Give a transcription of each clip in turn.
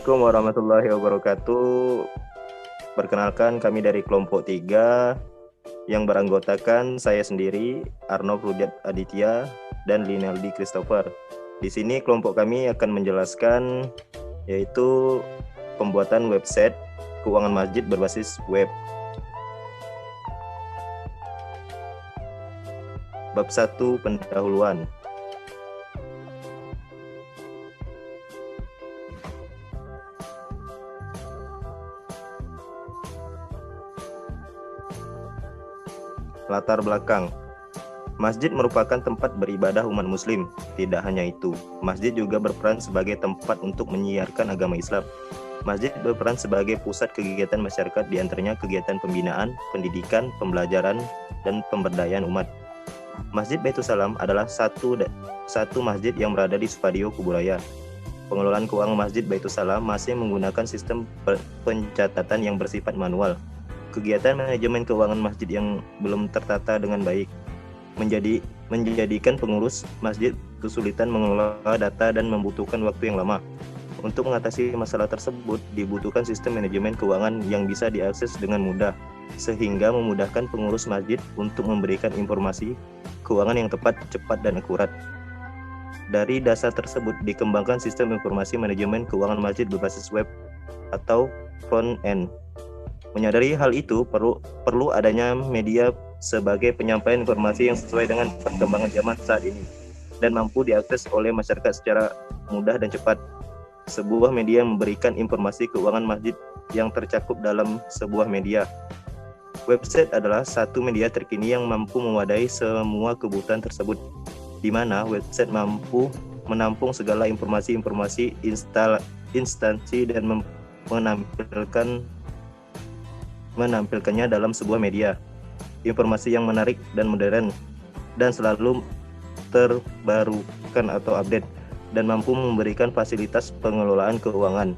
Assalamualaikum warahmatullahi wabarakatuh. Perkenalkan, kami dari kelompok 3 yang beranggotakan saya sendiri, Arnold Rudiat Aditya, dan Linaldi Christopher. Di sini kelompok kami akan menjelaskan yaitu pembuatan website keuangan masjid berbasis web. Bab 1, pendahuluan. Latar belakang. Masjid merupakan tempat beribadah umat muslim. Tidak hanya itu, masjid juga berperan sebagai tempat untuk menyiarkan agama Islam. Masjid berperan sebagai pusat kegiatan masyarakat, diantaranya kegiatan pembinaan, pendidikan, pembelajaran, dan pemberdayaan umat. Masjid Baitussalam adalah satu masjid yang berada di Supadio, Kuburaya. Pengelolaan keuangan Masjid Baitussalam masih menggunakan sistem pencatatan yang bersifat manual. Kegiatan manajemen keuangan masjid yang belum tertata dengan baik menjadikan pengurus masjid kesulitan mengelola data dan membutuhkan waktu yang lama. Untuk mengatasi masalah tersebut, dibutuhkan sistem manajemen keuangan yang bisa diakses dengan mudah, sehingga memudahkan pengurus masjid untuk memberikan informasi keuangan yang tepat, cepat, dan akurat. Dari dasar tersebut, dikembangkan sistem informasi manajemen keuangan masjid berbasis web atau front end. Menyadari hal itu, perlu adanya media sebagai penyampaian informasi yang sesuai dengan perkembangan zaman saat ini dan mampu diakses oleh masyarakat secara mudah dan cepat. Sebuah media memberikan informasi keuangan masjid yang tercakup dalam sebuah media. Website adalah satu media terkini yang mampu mewadahi semua kebutuhan tersebut, di mana website mampu menampung segala informasi-informasi instansi dan menampilkannya dalam sebuah media. Informasi yang menarik dan modern dan selalu terbarukan atau update, dan mampu memberikan fasilitas pengelolaan keuangan.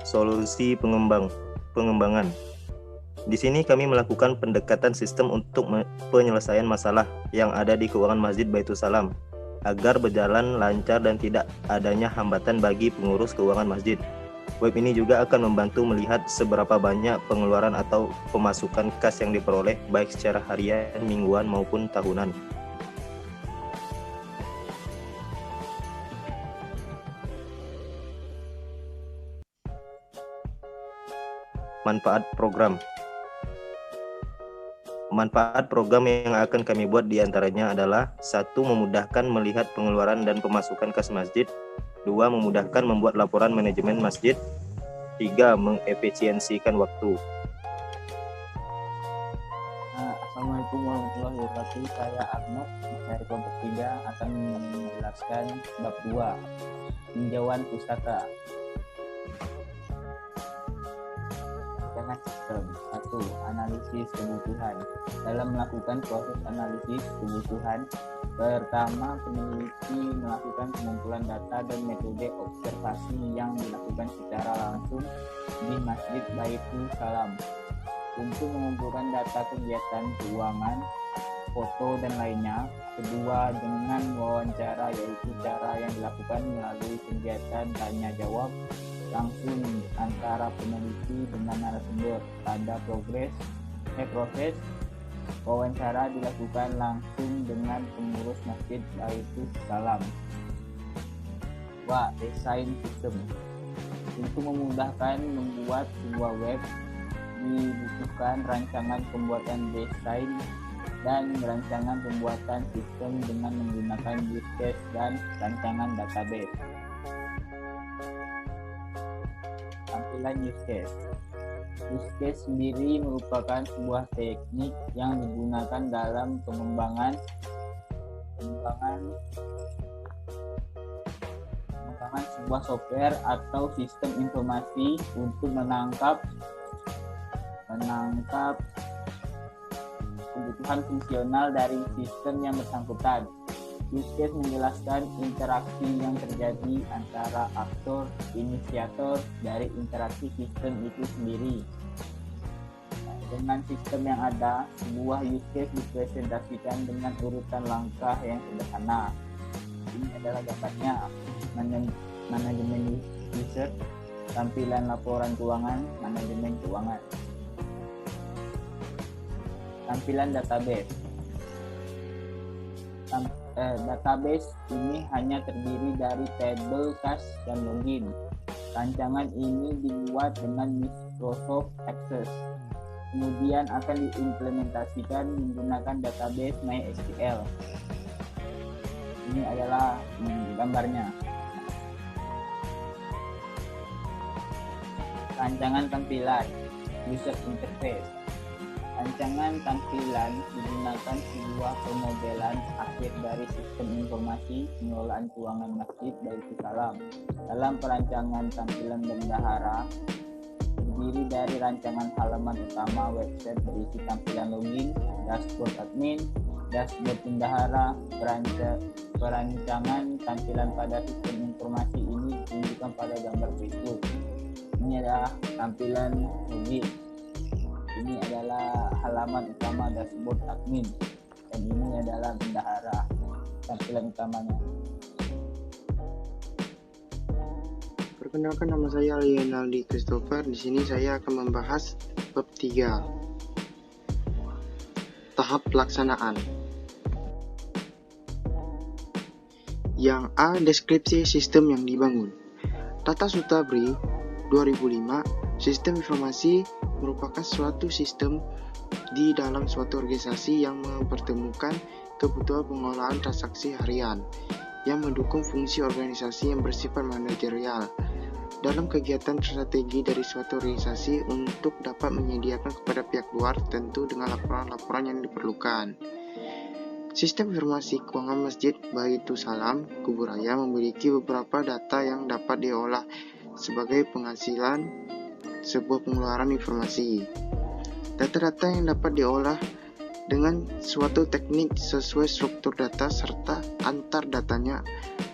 Solusi pengembangan. Di sini kami melakukan pendekatan sistem untuk penyelesaian masalah yang ada di keuangan Masjid Baitussalam agar berjalan lancar dan tidak adanya hambatan bagi pengurus keuangan masjid. Web ini juga akan membantu melihat seberapa banyak pengeluaran atau pemasukan kas yang diperoleh baik secara harian, mingguan maupun tahunan. Manfaat program. Manfaat program yang akan kami buat diantaranya adalah 1. Memudahkan melihat pengeluaran dan pemasukan kas masjid. 2. Memudahkan membuat laporan manajemen masjid. 3. Mengefisiensikan waktu. Assalamualaikum warahmatullahi wabarakatuh. Saya Arnold dari kelompok 3 akan menjelaskan bab 2, tinjauan pustaka. Dengan sistem 1. Analisis kebutuhan. Dalam melakukan proses analisis kebutuhan, pertama peneliti melakukan pengumpulan data dan metode observasi yang dilakukan secara langsung di Masjid Baitussalam untuk mengumpulkan data kegiatan keuangan, foto, dan lainnya. Kedua, dengan wawancara, yaitu cara yang dilakukan melalui kegiatan tanya jawab langsung antara peneliti dengan narasumber. Pada proses wawancara dilakukan langsung dengan pengurus Masjid Baitussalam. 2. Desain sistem. Untuk memudahkan membuat sebuah web, dibutuhkan rancangan pembuatan desain dan rancangan pembuatan sistem dengan menggunakan use case dan rancangan database. Tampilan use case. Use case sendiri merupakan sebuah teknik yang digunakan dalam pengembangan sebuah software atau sistem informasi untuk menangkap kebutuhan fungsional dari sistem yang bersangkutan. Use case menjelaskan interaksi yang terjadi antara inisiator dari interaksi sistem itu sendiri. Dengan sistem yang ada, sebuah use case dipresentasikan dengan urutan langkah yang sederhana. Ini adalah gambarnya. Manajemen user, tampilan laporan keuangan, manajemen keuangan. Tampilan database. Database ini hanya terdiri dari tabel, cache, dan login. Rancangan ini dibuat dengan Microsoft Access. Kemudian akan diimplementasikan menggunakan database MySQL. Ini adalah gambarnya. Rancangan tampilan, user interface. Rancangan tampilan digunakan sebuah pemodelan akhir dari sistem informasi pengelolaan keuangan Masjid Baitul Salam. Dalam perancangan tampilan bendahara, terdiri dari rancangan halaman utama website berisi tampilan login, dashboard admin, dashboard bendahara. Perancangan tampilan pada sistem informasi ini ditunjukkan pada gambar berikut. Ini adalah tampilan login. Ini adalah halaman utama dashboard admin, dan ini adalah bendahara tampilan utamanya. Perkenalkan, nama saya Leonaldi Christopher. Di sini saya akan membahas bab 3. Tahap pelaksanaan. Yang A. Deskripsi sistem yang dibangun. Tata Sutabri 2005, sistem informasi merupakan suatu sistem di dalam suatu organisasi yang mempertemukan kebutuhan pengelolaan transaksi harian yang mendukung fungsi organisasi yang bersifat manajerial dalam kegiatan strategi dari suatu organisasi untuk dapat menyediakan kepada pihak luar, tentu dengan laporan-laporan yang diperlukan. Sistem informasi keuangan Masjid Baitul Salam Kuburaya memiliki beberapa data yang dapat diolah sebagai penghasilan sebuah pengeluaran informasi. Data-data yang dapat diolah dengan suatu teknik sesuai struktur data serta antar datanya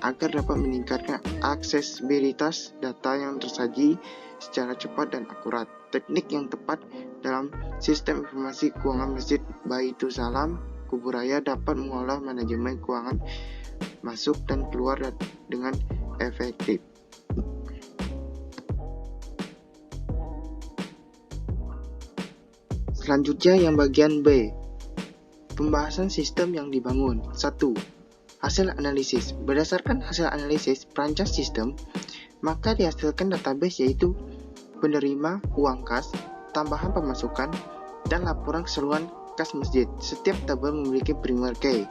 agar dapat meningkatkan aksesibilitas data yang tersaji secara cepat dan akurat. Teknik yang tepat dalam sistem informasi keuangan Masjid Baitul Salam Kuburaya dapat mengolah manajemen keuangan masuk dan keluar dengan efektif. Selanjutnya yang bagian B, pembahasan sistem yang dibangun. 1. Hasil analisis. Berdasarkan hasil analisis perancang sistem, maka dihasilkan database yaitu penerima uang kas, tambahan pemasukan, dan laporan keseluruhan kas masjid. Setiap tabel memiliki primer key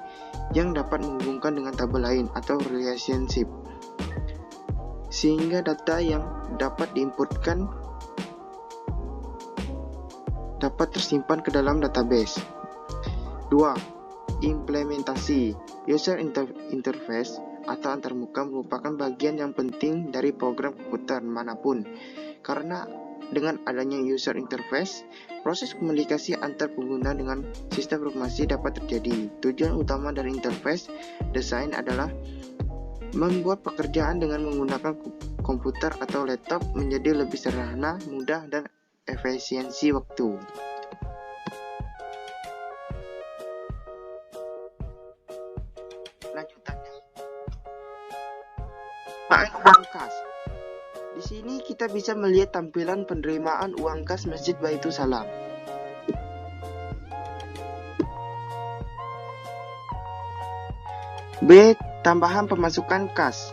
yang dapat menghubungkan dengan tabel lain atau relationship, sehingga data yang dapat diinputkan dapat tersimpan ke dalam database. 2. Implementasi. User interface atau antarmuka merupakan bagian yang penting dari program komputer manapun, karena dengan adanya user interface, proses komunikasi antar pengguna dengan sistem informasi dapat terjadi. Tujuan utama dari interface design adalah membuat pekerjaan dengan menggunakan komputer atau laptop menjadi lebih sederhana, mudah, dan efisiensi waktu. Lanjutannya, uang kas. Di sini kita bisa melihat tampilan penerimaan uang kas Masjid Baitul Salam. B. Tambahan pemasukan kas.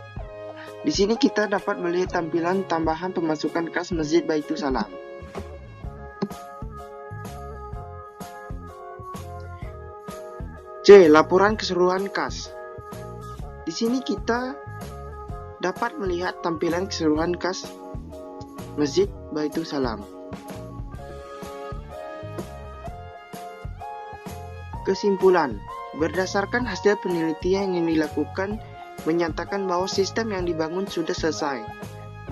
Di sini kita dapat melihat tampilan tambahan pemasukan kas Masjid Baitul Salam. C. Laporan keseluruhan kas. Di sini kita dapat melihat tampilan keseluruhan kas Masjid Baitul Salam. Kesimpulan, berdasarkan hasil penelitian yang dilakukan menyatakan bahwa sistem yang dibangun sudah selesai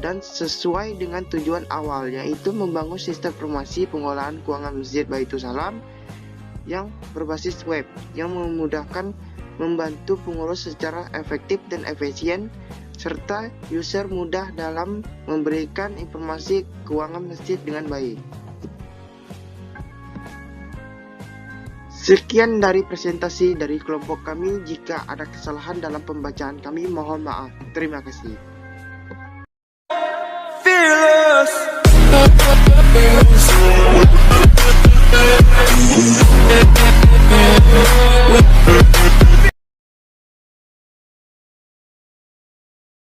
dan sesuai dengan tujuan awal, yaitu membangun sistem informasi pengelolaan keuangan Masjid Baitul Salam yang berbasis web, yang memudahkan membantu pengurus secara efektif dan efisien, serta user mudah dalam memberikan informasi keuangan masjid dengan baik. Sekian dari presentasi dari kelompok kami. Jika ada kesalahan dalam pembacaan kami, mohon maaf. Terima kasih.